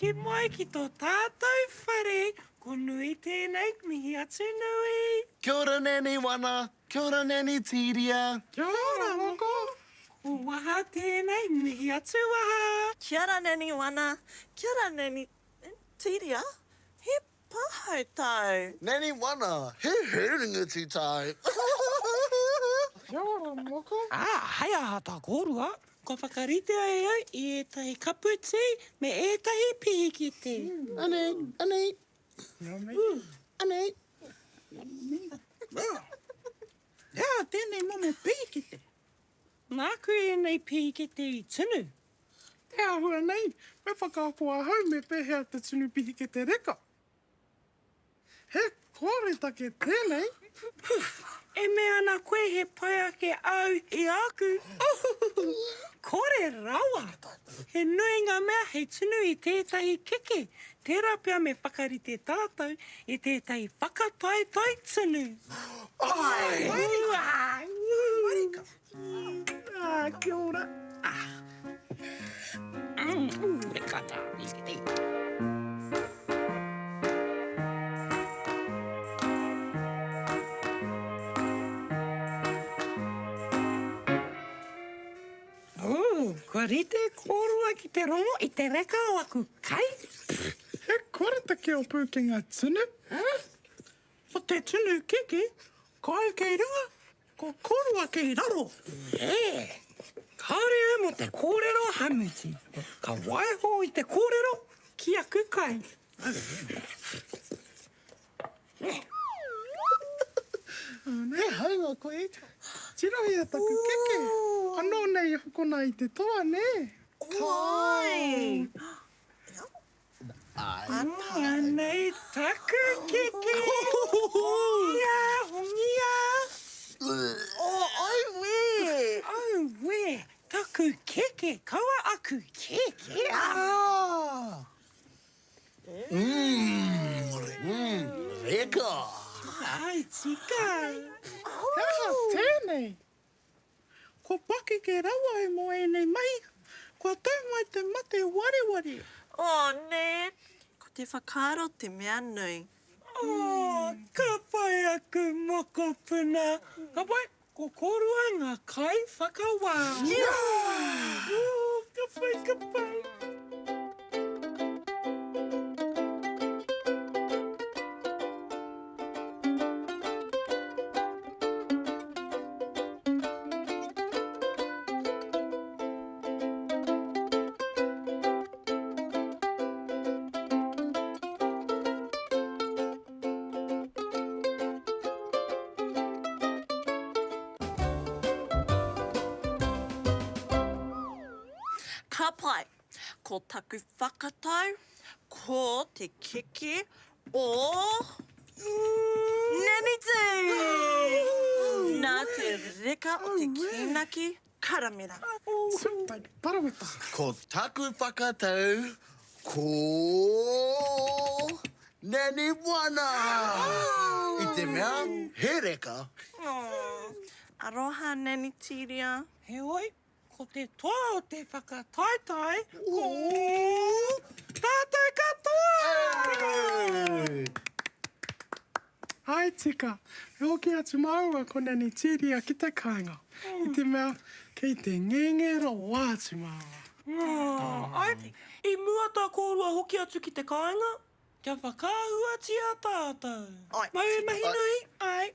Eke mai ki tō tātou whare, ko nui tēnei mihi atu nui. Kia ora, Nanny Wana. Kia ora, Nanny Tīria. Kia ora, Moko. Ko waha tēnei mihi atu waha. Kia ora, Nanny Wana. Kia ora, Nanny Tīria. He pahau tau. Nanny Wana, he heringa tū tai. Kia ora, Moko. Hai aha tā kōrua. Ko whakarite ai au I ētahi kapu te me ētahi pihikite. Anei. Anei. Ea, tēnei momo pihikite. Nāku e nei pihikite I tunu. Te ahua nei, me whakaapua hau me pehea te tunu pihikite reka. He kore take tēnei. E mea ana koe he pai ake au I aku. Kore rawa. He nui ngā mea hei tunu I tētahi keke. Tērā pia me whakarite tātou I tētahi whakataetai tunu. Ai! Marika. Kia ora. Reka tā, miskite. Kua rite kōrua ki te rongo I te reka o aku kai. He kore take o pūkenga tunu. O te tunu keke, kai kei runga, ko korua kei raro. Kaore au mo te kōrero hamuti. Ka waiho I te kōrero ki aku kai. Nei, haunga koe. Tirohi a taku keke. Anō nei hokona I te toa, ne? Oi! Anei taku keke. Hongia. Ai we! Au we, taku keke, kaua aku keke. Reka. Ai, tika. Hea tēnei. Ko paki ke rawa e mo e nei mai. Kua tau mai te mate wari. Ne. Ko te whakaaro te mea nui. Ka pai aku moko puna. Ka pai, ko kōrua ngā kai whakawā. Ka pai. Ka pai, ko taku whakatau, ko te keke o Nanny Tū! Nā te reka o te kinaki karamera. Super, paraweta. Ko taku whakatau, ko Nanny Wana. I te mea, he reka. Aroha, Nanny Tīria. He oi, ko te toa o te whakataetai, ko tātou katoa! Ai tika, e hoki atu maua ko Nanny Tīria ki te kāinga. I te mea, kei te ngengera o atu maua. Ai, I mua tā kōrua hoki atu ki te kāinga, kia whakāhua tia tātou. Ai. Mau mahi nui, ai.